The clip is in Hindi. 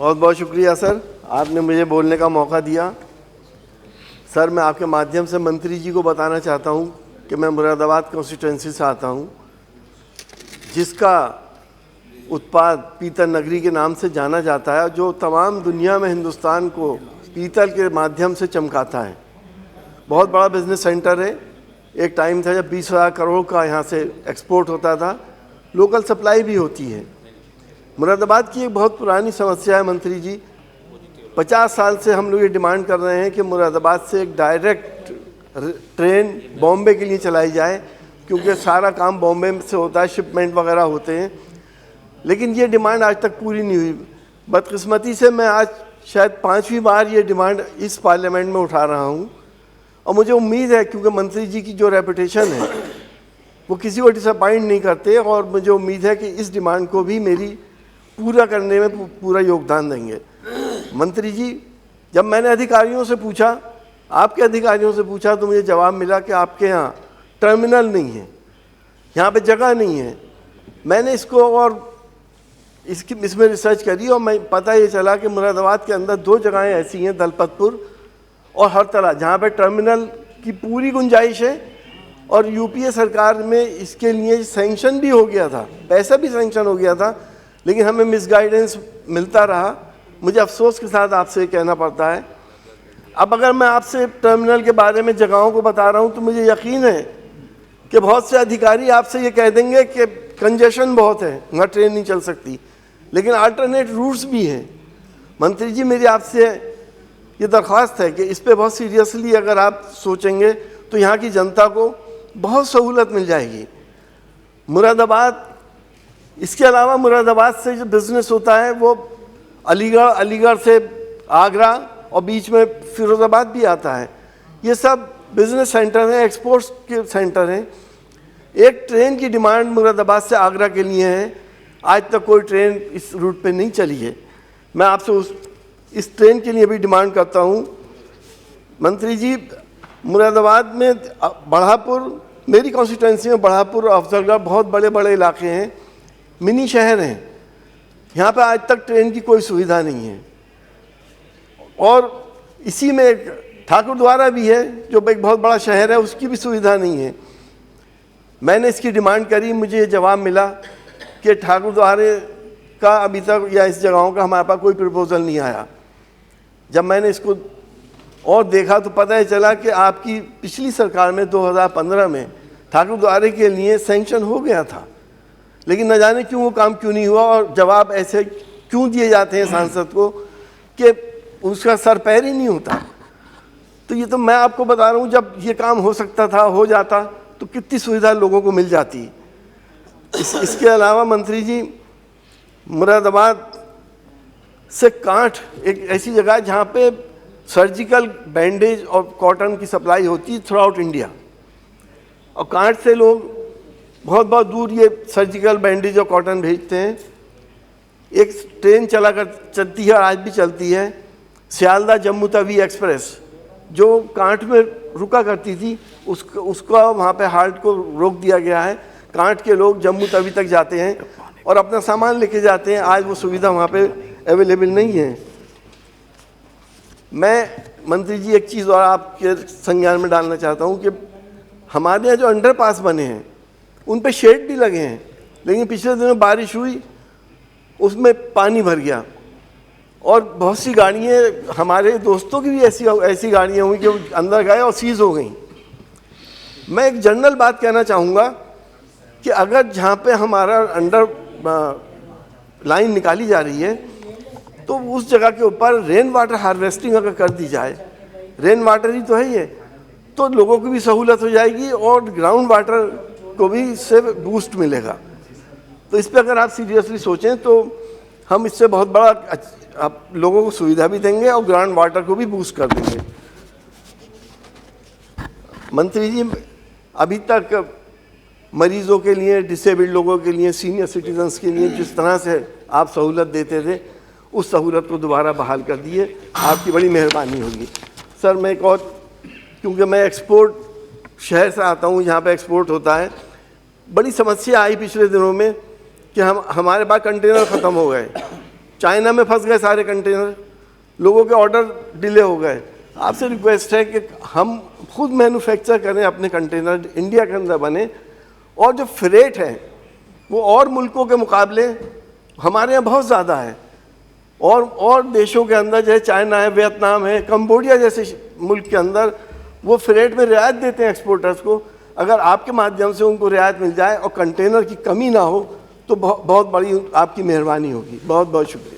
बहुत बहुत शुक्रिया सर, आपने मुझे बोलने का मौका दिया। सर, मैं आपके माध्यम से मंत्री जी को बताना चाहता हूं कि मैं मुरादाबाद कॉन्स्टिट्यूंसी से आता हूं, जिसका उत्पाद पीतल नगरी के नाम से जाना जाता है, जो तमाम दुनिया में हिंदुस्तान को पीतल के माध्यम से चमकाता है। बहुत बड़ा बिजनेस सेंटर है। एक टाइम था जब 20,000 करोड़ का यहाँ से एक्सपोर्ट होता था। लोकल सप्लाई भी होती है। मुरादाबाद की एक बहुत पुरानी समस्या है मंत्री जी, 50 साल से हम लोग ये डिमांड कर रहे हैं कि मुरादाबाद से एक डायरेक्ट ट्रेन बॉम्बे के लिए चलाई जाए, क्योंकि सारा काम बॉम्बे से होता है, शिपमेंट वगैरह होते हैं। लेकिन ये डिमांड आज तक पूरी नहीं हुई। बदकिस्मती से मैं आज शायद 5वीं बार ये डिमांड इस पार्लियामेंट में उठा रहा हूँ, और मुझे उम्मीद है, क्योंकि मंत्री जी की जो रेपुटेशन है वो किसी को डिसअपॉइंट नहीं करते, और मुझे उम्मीद है कि इस डिमांड को भी मेरी पूरा करने में पूरा योगदान देंगे। मंत्री जी, जब मैंने अधिकारियों से पूछा, आपके अधिकारियों से पूछा, तो मुझे जवाब मिला कि आपके यहाँ टर्मिनल नहीं है, यहाँ पे जगह नहीं है। मैंने इसको और इसमें रिसर्च करी, और मैं पता ये चला कि मुरादाबाद के अंदर 2 जगहें ऐसी हैं, दलपतपुर और हरतला, जहाँ पे टर्मिनल की पूरी गुंजाइश है। और यूपीए सरकार में इसके लिए सैंक्शन भी हो गया था, पैसा भी सैंक्शन हो गया था, लेकिन हमें मिसगाइडेंस मिलता रहा। मुझे अफसोस के साथ आपसे कहना पड़ता है। अब अगर मैं आपसे टर्मिनल के बारे में जगहों को बता रहा हूँ, तो मुझे यकीन है कि बहुत से अधिकारी आपसे ये कह देंगे कि कंजेशन बहुत है, वहाँ ट्रेन नहीं चल सकती, लेकिन अल्टरनेट रूट्स भी हैं। मंत्री जी, मेरी आपसे ये दरख्वास्त है कि इस पे बहुत सीरियसली अगर आप सोचेंगे तो यहाँ की जनता को बहुत सहूलत मिल जाएगी। मुरादाबाद, इसके अलावा मुरादाबाद से जो बिज़नेस होता है वो अलीगढ़ से आगरा और बीच में फिरोज़ाबाद भी आता है। ये सब बिज़नेस सेंटर हैं, एक्सपोर्ट्स के सेंटर हैं। एक ट्रेन की डिमांड मुरादाबाद से आगरा के लिए है। आज तक कोई ट्रेन इस रूट पे नहीं चली है। मैं आपसे इस ट्रेन के लिए भी डिमांड करता हूँ। मंत्री जी, मुरादाबाद में बढ़ापुर, मेरी कॉन्स्टिट्यूंसी में बढ़ापुर और अफजलगढ़ बहुत बड़े बड़े इलाके हैं, मिनी शहर हैं। यहाँ पे आज तक ट्रेन की कोई सुविधा नहीं है। और इसी में एक ठाकुरद्वारा भी है, जो एक बहुत बड़ा शहर है, उसकी भी सुविधा नहीं है। मैंने इसकी डिमांड करी, मुझे ये जवाब मिला कि ठाकुरद्वारे का अभी तक या इस जगहों का हमारे पास कोई प्रपोजल नहीं आया। जब मैंने इसको और देखा तो पता ही चला कि आपकी पिछली सरकार में 2015 में ठाकुरद्वारे के लिए सैंक्शन हो गया था, लेकिन न जाने क्यों वो काम क्यों नहीं हुआ। और जवाब ऐसे क्यों दिए जाते हैं सांसद को कि उसका सर पैर ही नहीं होता। तो ये तो मैं आपको बता रहा हूँ, जब ये काम हो सकता था, हो जाता, तो कितनी सुविधा लोगों को मिल जाती। इसके अलावा मंत्री जी, मुरादाबाद से कांठ एक ऐसी जगह है जहाँ पे सर्जिकल बैंडेज और कॉटन की सप्लाई होती है थ्रू आउट इंडिया, और कांठ से लोग बहुत बहुत दूर ये सर्जिकल बैंडेज और कॉटन भेजते हैं। एक ट्रेन चलती है, आज भी चलती है, सियालदा जम्मू तवी एक्सप्रेस, जो कांठ में रुका करती थी, उसका वहाँ पे हाल्ट को रोक दिया गया है। कांठ के लोग जम्मू तवी तक जाते हैं और अपना सामान लेके जाते हैं। आज वो सुविधा वहाँ पे अवेलेबल नहीं है। मैं मंत्री जी एक चीज़ और आपके संज्ञान में डालना चाहता हूँ कि हमारे यहाँ जो अंडरपास बने हैं उन पे शेड भी लगे हैं, लेकिन पिछले दिनों बारिश हुई, उसमें पानी भर गया, और बहुत सी गाड़ियाँ, हमारे दोस्तों की भी ऐसी गाड़ियाँ हुई कि अंदर गए और सीज हो गई। मैं एक जनरल बात कहना चाहूँगा कि अगर जहाँ पे हमारा अंडर लाइन निकाली जा रही है, तो उस जगह के ऊपर रेन वाटर हार्वेस्टिंग अगर कर दी जाए, रेन वाटर ही तो है ये, तो लोगों को भी सहूलत हो जाएगी और ग्राउंड वाटर को भी इससे बूस्ट मिलेगा। तो इस पर अगर आप सीरियसली सोचें तो हम इससे बहुत बड़ा आप लोगों को सुविधा भी देंगे और ग्राउंड वाटर को भी बूस्ट कर देंगे। मंत्री जी, अभी तक मरीजों के लिए, डिसेबल्ड लोगों के लिए, सीनियर सिटीजन्स के लिए जिस तरह से आप सहूलत देते थे, उस सहूलत को दोबारा बहाल कर दिए। आपकी बड़ी मेहरबानी होगी। सर, मैं एक और, क्योंकि मैं एक्सपोर्ट शहर से आता हूँ जहाँ पे एक्सपोर्ट होता है, बड़ी समस्या आई पिछले दिनों में कि हमारे पास कंटेनर ख़त्म हो गए। चाइना में फंस गए सारे कंटेनर, लोगों के ऑर्डर डिले हो गए। आपसे रिक्वेस्ट है कि हम खुद मैन्युफैक्चर करें, अपने कंटेनर इंडिया के अंदर बने, और जो फ्रेट है वो और मुल्कों के मुकाबले हमारे यहाँ बहुत ज़्यादा है, और देशों के अंदर जैसे चाइना है, वियतनाम है, कंबोडिया जैसे मुल्क के अंदर वो फ्रेट में रियायत देते हैं एक्सपोर्टर्स को। अगर आपके माध्यम से उनको रियायत मिल जाए और कंटेनर की कमी ना हो तो बहुत बड़ी आपकी मेहरबानी होगी। बहुत बहुत शुक्रिया।